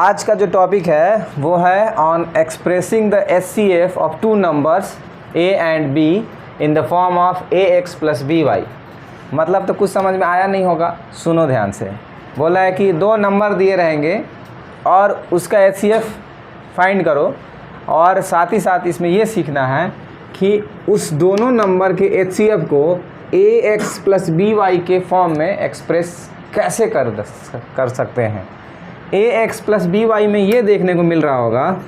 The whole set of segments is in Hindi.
आज का जो टॉपिक है वो है on expressing the HCF of two numbers a and b in the form of ax plus by। मतलब तो कुछ समझ में आया नहीं होगा, सुनो ध्यान से। बोला है कि दो नंबर दिए रहेंगे और उसका HCF फाइंड करो, और साथ ही साथ इसमें ये सीखना है कि उस दोनों नंबर के HCF को ax प्लस by के फॉर्म में एक्सप्रेस कैसे कर सकते हैं। ax प्लस by में ये देखने को मिल रहा होगा,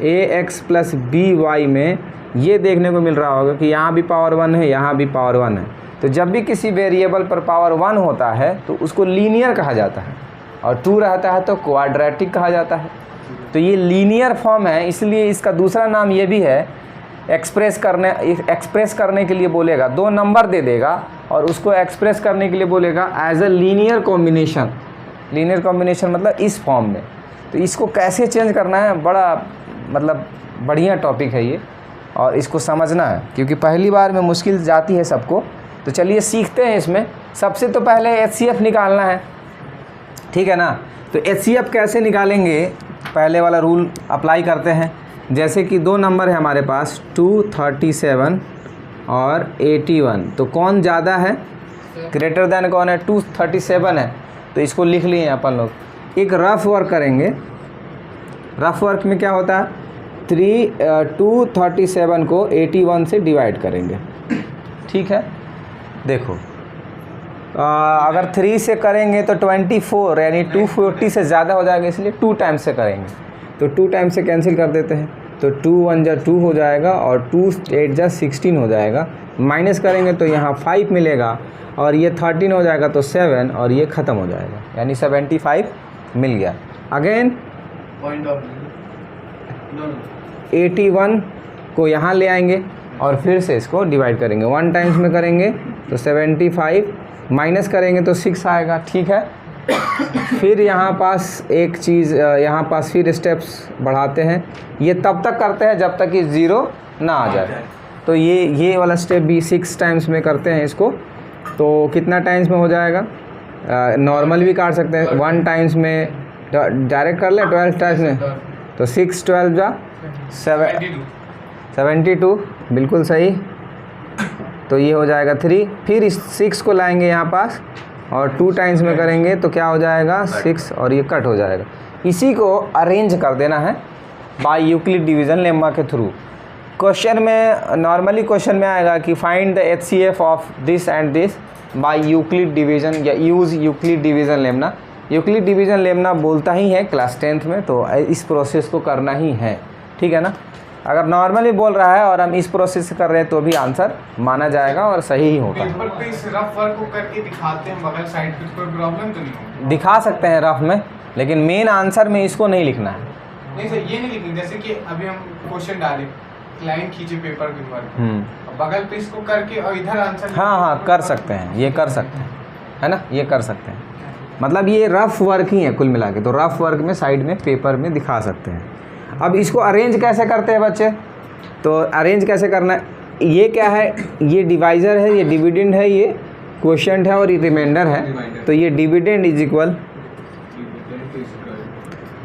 ax प्लस by में ये देखने को मिल रहा होगा कि यहाँ भी पावर 1 है, यहाँ भी पावर 1 है। तो जब भी किसी वेरिएबल पर पावर 1 होता है तो उसको लीनियर कहा जाता है, और 2 रहता है तो क्वाड्रेटिक कहा जाता है। तो ये लीनियर फॉर्म है, इसलिए इसका दूसरा नाम ये भी है। एक्सप्रेस करने के लिए बोलेगा, दो नंबर दे देगा और उसको एक्सप्रेस करने के लिए बोलेगा as a linear combination. Linear combination मतलब इस फॉर्म में। तो इसको कैसे चेंज करना है, बड़ा मतलब बढ़िया टॉपिक है ये, और इसको समझना है क्योंकि पहली बार में मुश्किल जाती है सबको। तो चलिए सीखते हैं इसमें। सबसे तो पहले HCF निकालना है, ठीक है ना। तो HCF कैसे निकालेंगे, पहले वाला रूल अप्लाई करते हैं। जैसे कि दो नंबर है हमारे पास 237 और 81, तो कौन ज़्यादा है, ग्रेटर देन कौन है, 237 है। तो इसको लिख लिए अपन लोग। एक रफ वर्क करेंगे। रफ वर्क में क्या होता है, 237 को 81 से डिवाइड करेंगे, ठीक है। देखो अगर 3 से करेंगे तो 24 यानी 240 से ज़्यादा हो जाएगा, इसलिए 2 टाइम्स से करेंगे। तो 2 टाइम्स से कैंसिल कर देते हैं, तो 2 1 जा 2 हो जाएगा और 2 8 जा 16 हो जाएगा। माइनस करेंगे तो यहाँ 5 मिलेगा और ये 13 हो जाएगा तो 7, और ये ख़त्म हो जाएगा, यानी 75 मिल गया। अगेन 81 को यहाँ ले आएंगे और फिर से इसको डिवाइड करेंगे। 1 टाइम्स में करेंगे तो 75, माइनस करेंगे तो 6 आएगा, ठीक है। फिर यहाँ पास एक चीज़, यहाँ पास फिर स्टेप्स बढ़ाते हैं। ये तब तक करते हैं जब तक कि 0 ना आ जाए। तो ये वाला स्टेप भी 6 टाइम्स में करते हैं इसको। तो कितना टाइम्स में हो जाएगा, नॉर्मल भी काट सकते हैं। 1 टाइम्स में डायरेक्ट कर लें, 12 टाइम्स में तो 6 12 जा 72, बिल्कुल सही। तो ये हो जाएगा 3। फिर इस 6 को लाएंगे यहाँ पास और 2 टाइम्स में करेंगे तो क्या हो जाएगा 6, और ये कट हो जाएगा। इसी को अरेंज कर देना है बाय यूक्लिड डिवीज़न लेम्मा के थ्रू। क्वेश्चन में नॉर्मली क्वेश्चन में आएगा कि find the HCF of this and this by Euclid division या use Euclid division lemma. Euclid division lemma बोलता ही है क्लास 10th में, तो इस प्रोसेस को करना ही है, ठीक है ना। अगर नॉर्मली बोल रहा है और हम इस प्रोसेस से कर रहे हैं तो भी आंसर माना जाएगा और सही ही होगा। पेपर पे इस रफ वर्क को करके दिखाते हैं बगल साइड पे, कोई प्रॉब्लम तो नहीं होगी? दिखा सकते हैं रफ में, लेकिन मेन आंसर में इसको नहीं लिखना है। नहीं सर, ये नहीं लिखना। जैसे कि अभी हम क्वेश्चन डाले, लाइन खींचे पेपर के ऊपर, बगल पे इसको करके और इधर आंसर। हाँ कर सकते हैं, ये कर सकते हैं, है ना, ये कर सकते हैं। मतलब ये रफ वर्क ही है कुल मिला के। तो रफ वर्क में साइड में पेपर में दिखा सकते हैं। अब इसको अरेंज कैसे करते हैं बच्चे, तो अरेंज कैसे करना है, ये क्या है, ये डिवाइज़र है, ये डिविडेंड है, ये क्वोशिएंट है और ये रिमाइंडर है। तो ये dividend is equal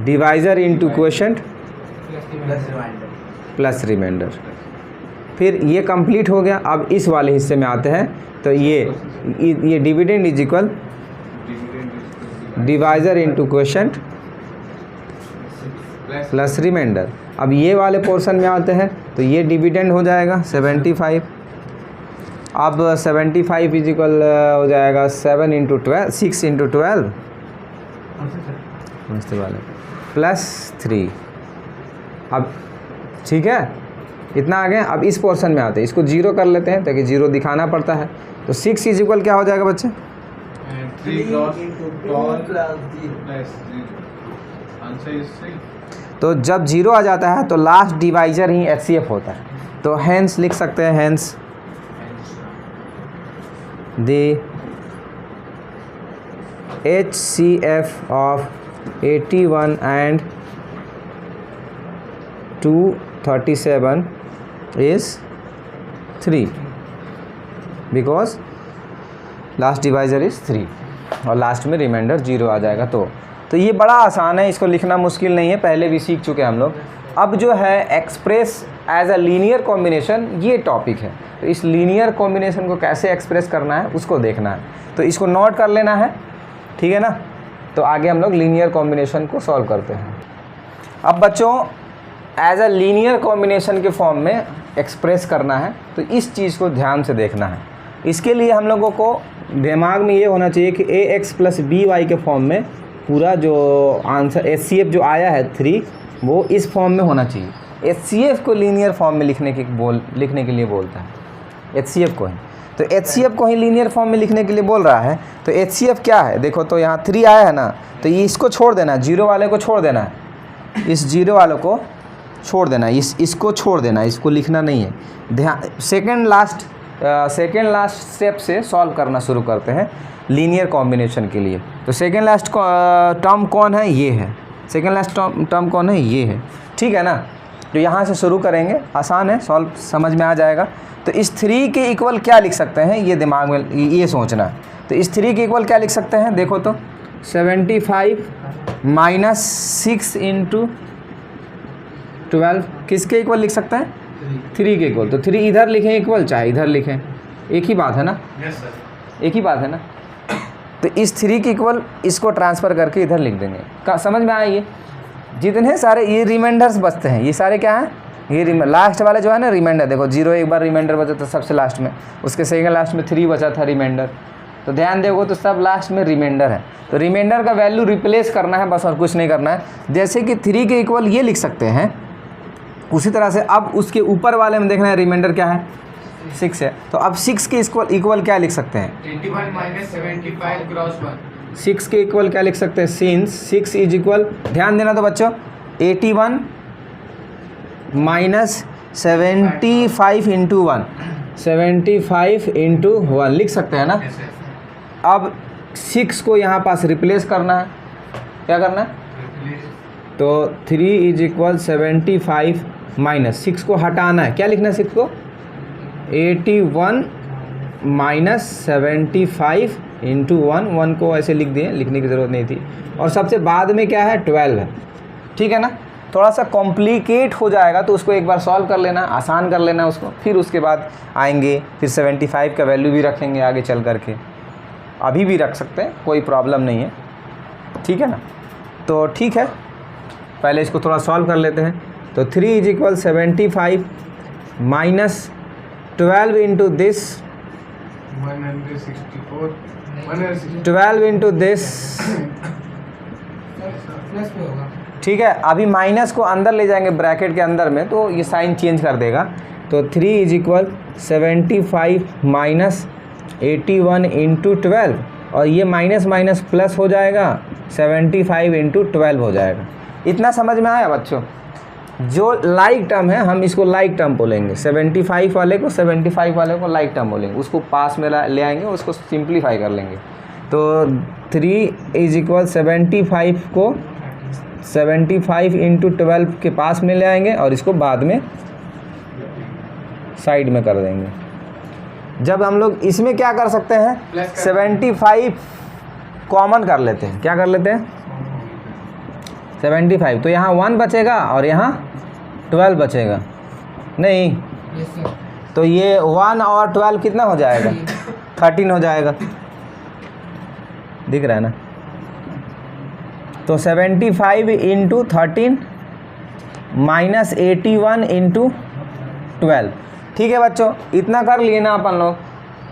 divisor into quotient plus remainder. फिर ये कंप्लीट हो गया। अब इस वाले हिस्से में आते हैं। तो ये dividend is equal divisor into quotient plus remainder. अब ये वाले पोर्शन में आते हैं तो ये डिविडेंड हो जाएगा 75। अब 75 इज इक्वल हो जाएगा 6 इंटू 12 वाले प्लस 3। अब ठीक है, इतना आ गया। अब इस पोर्शन में आते हैं, इसको 0 कर लेते हैं ताकि 0 दिखाना पड़ता है। तो 6 इज इक्वल क्या हो जाएगा बच्चे, 3 तो जब 0 आ जाता है तो लास्ट डिवाइज़र ही HCF होता है। तो हेंस लिख सकते हैं, hence the HCF of 81 and 237 is 3 because last divisor is 3 और लास्ट में रिमाइंडर 0 आ जाएगा। तो तो ये बड़ा आसान है, इसको लिखना मुश्किल नहीं है, पहले भी सीख चुके हैं हम लोग। अब जो है express as a linear combination, ये टॉपिक है। तो इस लीनियर कॉम्बिनेशन को कैसे एक्सप्रेस करना है उसको देखना है, तो इसको नोट कर लेना है, ठीक है ना। तो आगे हम लोग लीनियर कॉम्बिनेशन को सॉल्व करते हैं। अब बच्चों एज अ लीनियर कॉम्बिनेशन के फॉर्म में एक्सप्रेस करना है, तो इस चीज़ को ध्यान से देखना है। इसके लिए हम लोगों को दिमाग में ये होना चाहिए कि ax + by के फॉर्म में पूरा जो आंसर HCF जो आया है 3 वो इस फॉर्म में होना चाहिए। HCF को लीनियर फॉर्म में लिखने के लिए बोलता है, HCF को ही। तो HCF को ही लीनियर फॉर्म में लिखने के लिए बोल रहा है। तो HCF क्या है देखो, तो यहाँ 3 आया है ना, तो ये इसको छोड़ देना, 0 वाले को छोड़ देना है, इस 0 वाले को छोड़ देना है, इसको छोड़ देना है, इसको लिखना नहीं है। ध्यान, सेकेंड लास्ट स्टेप से सॉल्व करना शुरू करते हैं लीनियर कॉम्बिनेशन के लिए। तो सेकेंड लास्ट टर्म कौन है, ये है। सेकेंड लास्ट टर्म कौन है, ये है, ठीक है ना। तो यहाँ से शुरू करेंगे, आसान है, सॉल्व समझ में आ जाएगा। तो इस 3 के इक्वल क्या लिख सकते हैं, ये दिमाग में ये सोचना है। तो इस 3 के इक्वल क्या लिख सकते हैं, देखो तो 75 - 6 × 12 किसके इक्वल लिख सकते हैं, 3 के इक्वल। तो 3 इधर लिखें इक्वल, चाहे इधर लिखें, एक ही बात है ना, एक ही बात है ना। तो इस 3 के इक्वल इसको ट्रांसफ़र करके इधर लिख देंगे। समझ में आया, ये जितने सारे ये रिमाइंडर्स बचते हैं, ये सारे क्या हैं, ये लास्ट वाले जो है ना रिमाइंडर, देखो 0 एक बार रिमाइंडर बचा था सबसे लास्ट में, उसके सेकंड लास्ट में 3 बचा था रिमाइंडर। तो ध्यान देखो तो सब लास्ट में रिमाइंडर है। तो रिमाइंडर का वैल्यू रिप्लेस करना है बस, और कुछ नहीं करना है। जैसे कि 3 के इक्वल ये लिख सकते हैं, उसी तरह से अब उसके ऊपर वाले में देखना है रिमाइंडर क्या है, 6 है। तो अब 6 के इक्वल क्या लिख सकते हैं, 81 - 75 × 1। 6 के इक्वल क्या लिख सकते हैं, सिंस 6 इज इक्वल, ध्यान देना तो बच्चों, 81 - 75 × 1, 75 × 1 लिख सकते हैं ना। अब 6 को यहाँ पास रिप्लेस करना है, क्या करना है, तो 3 इज इक्वल 75 - 6 को हटाना है, क्या लिखना है 6 को, 81 - 75 × 1 को ऐसे लिख दिए, लिखने की ज़रूरत नहीं थी। और सबसे बाद में क्या है, 12 है, ठीक है ना। थोड़ा सा कॉम्प्लिकेट हो जाएगा तो उसको एक बार सॉल्व कर लेना, आसान कर लेना उसको, फिर उसके बाद आएंगे, फिर 75 का वैल्यू भी रखेंगे आगे चल करके, अभी भी रख सकते हैं, कोई प्रॉब्लम नहीं है, ठीक है ना। तो ठीक है, पहले इसको थोड़ा सॉल्व कर लेते हैं। तो 3 is equal 75 minus 12 into this, 12 into this, ठीक है। अभी माइनस को अंदर ले जाएंगे ब्रैकेट के अंदर में, तो ये साइन चेंज कर देगा। तो 3 इज इक्वल 75 माइनस 81 इंटू 12, और ये माइनस माइनस प्लस हो जाएगा, 75 इंटू 12 हो जाएगा। इतना समझ में आया बच्चों। जो लाइक टर्म है हम इसको लाइक टर्म बोलेंगे, 75 वाले को 75 वाले को लाइक टर्म बोलेंगे, उसको पास में ले आएंगे, उसको सिंप्लीफाई कर लेंगे। तो 3 इज इक्वल 75 को 75 इंटू 12 के पास में ले आएंगे, और इसको बाद में साइड में कर देंगे। जब हम लोग इसमें क्या कर सकते हैं, 75 कॉमन कर लेते हैं, क्या कर लेते हैं 75, तो यहाँ 1 बचेगा और यहाँ 12 बचेगा, नहीं तो ये 1 और 12 कितना हो जाएगा, 13 हो जाएगा, दिख रहा है ना। तो 75 इंटू 13 माइनस 81 इंटू 12, ठीक है बच्चों। इतना कर लिए ना अपन लोग,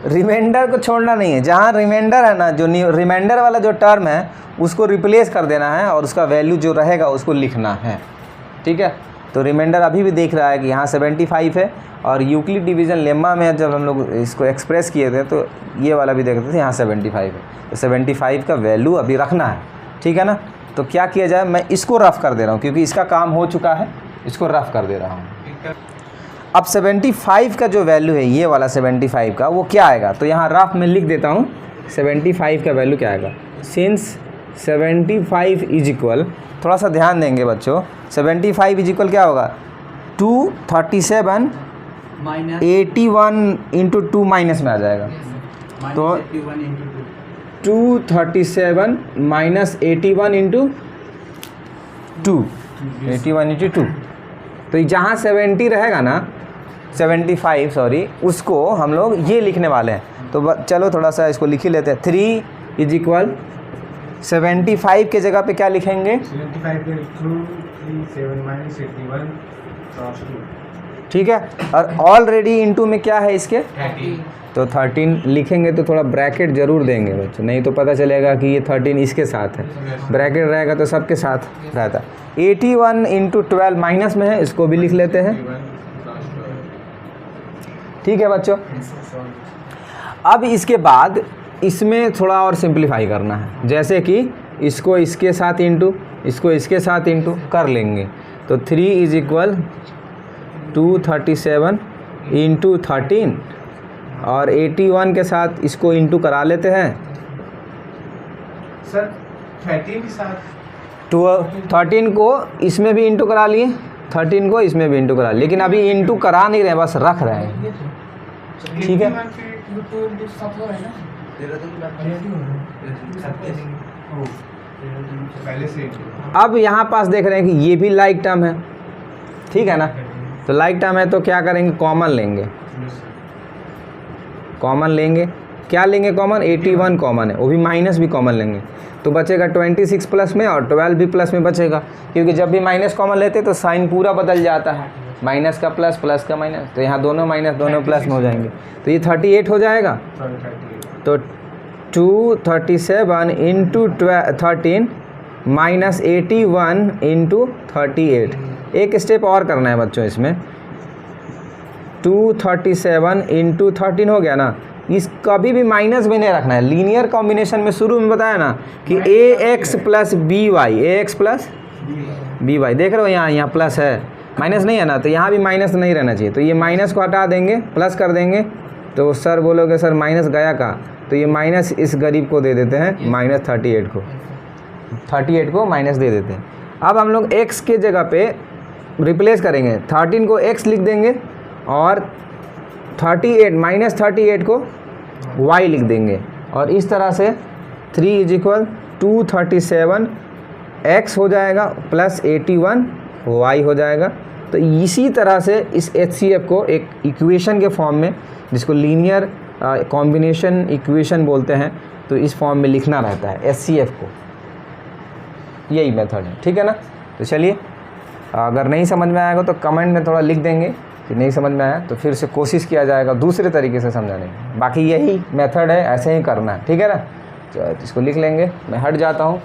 रिमाइंडर को छोड़ना नहीं है, जहाँ रिमाइंडर है ना, जो रिमाइंडर वाला जो टर्म है उसको रिप्लेस कर देना है, और उसका वैल्यू जो रहेगा उसको लिखना है, ठीक है। तो रिमाइंडर अभी भी देख रहा है कि यहाँ 75 है, और यूक्लिड डिवीज़न लेम्मा में जब हम लोग इसको एक्सप्रेस किए थे तो ये वाला भी देखते थे, यहाँ 75 है। तो 75 का वैल्यू अभी रखना है, ठीक है ना। तो क्या किया जाए, मैं इसको रफ़ कर दे रहा हूँ क्योंकि इसका काम हो चुका है, इसको रफ़ कर दे रहा हूँ। अब 75 का जो वैल्यू है, ये वाला 75 का, वो क्या आएगा, तो यहाँ रफ़ में लिख देता हूँ 75 का वैल्यू क्या आएगा। सिंस 75 इज इक्वल, थोड़ा सा ध्यान देंगे बच्चों, 75 इज इक्वल क्या होगा, 237 81 इंटू 2 माइनस में आ जाएगा, तो 237 माइनस 81 इंटू 2, 81 इंटू 2। तो जहाँ 70 रहेगा ना, 75 सॉरी, उसको हम लोग ये लिखने वाले हैं। तो चलो थोड़ा सा इसको लिख ही लेते हैं। 3 इज इक्वल 75 के जगह पे क्या लिखेंगे? 75 के थ्रू 37 माइनस 81 क्रॉस 2, ठीक है। और ऑलरेडी इनटू में क्या है इसके? 30। तो 13 लिखेंगे तो थोड़ा ब्रैकेट ज़रूर देंगे बच्चों, नहीं तो पता चलेगा कि ये 13 इसके साथ है। ब्रैकेट रहेगा तो सबके साथ रहता। 81 इंटू 12 माइनस में है, इसको भी लिख लेते हैं। ठीक है बच्चों। अब इसके बाद इसमें थोड़ा और सिंप्लीफाई करना है, जैसे कि इसको इसके साथ इंटू, इसको इसके साथ इंटू कर लेंगे। तो 3 इज इक्वल 237 इंटू 13 और 81 के साथ इसको इंटू करा लेते हैं। सर 13 के साथ 13 को इसमें भी इंटू करा लिए, 13 को इसमें भी इंटू करा लिए, लेकिन अभी इंटू करा नहीं रहे, बस रख रहे हैं। ठीक है। पहले से अब यहाँ पास देख रहे हैं कि ये भी लाइक टर्म है, ठीक है ना। तो लाइक टर्म है तो क्या करेंगे? कॉमन लेंगे। कॉमन लेंगे, क्या लेंगे कॉमन? 81 कॉमन है, वो भी माइनस भी कॉमन लेंगे। तो बचेगा 26 प्लस में और 12 भी प्लस में बचेगा, क्योंकि जब भी माइनस कॉमन लेते तो साइन पूरा बदल जाता है, माइनस का प्लस, प्लस का माइनस। तो यहाँ दोनों माइनस दोनों प्लस में हो जाएंगे, तो ये 38 हो जाएगा। तो 237 इंटू 13 माइनस 81 इंटू 38। एक स्टेप और करना है बच्चों इसमें। 237 इंटू 13 हो गया ना, इस कभी भी माइनस में नहीं रखना है। लीनियर कॉम्बिनेशन में शुरू में बताया ना कि ax plus b y, ax plus b y, देख रहे हो यहाँ प्लस है, माइनस नहीं है ना, तो यहाँ भी माइनस नहीं रहना चाहिए। तो ये माइनस को हटा देंगे, प्लस कर देंगे। तो सर बोलोगे सर माइनस गया का, तो ये माइनस इस गरीब को दे देते हैं, माइनस 38 को माइनस दे देते हैं। अब हम लोग x के जगह पे रिप्लेस करेंगे, 13 को x लिख देंगे और 38 माइनस 38 को y लिख देंगे। और इस तरह से 3 इज इक्वल 237 x हो जाएगा प्लस 81 y हो जाएगा। तो इसी तरह से इस HCF को एक इक्वेशन के फॉर्म में, जिसको लीनियर कॉम्बिनेशन इक्वेशन बोलते हैं, तो इस फॉर्म में लिखना रहता है HCF को। यही मेथड है, ठीक है ना। तो चलिए, अगर नहीं समझ में आएगा तो कमेंट में थोड़ा लिख देंगे कि नहीं समझ में आया, तो फिर से कोशिश किया जाएगा दूसरे तरीके से समझाने की। बाकी यही मेथड है, ऐसे ही करना है, ठीक है ना। तो इसको लिख लेंगे, मैं हट जाता हूँ।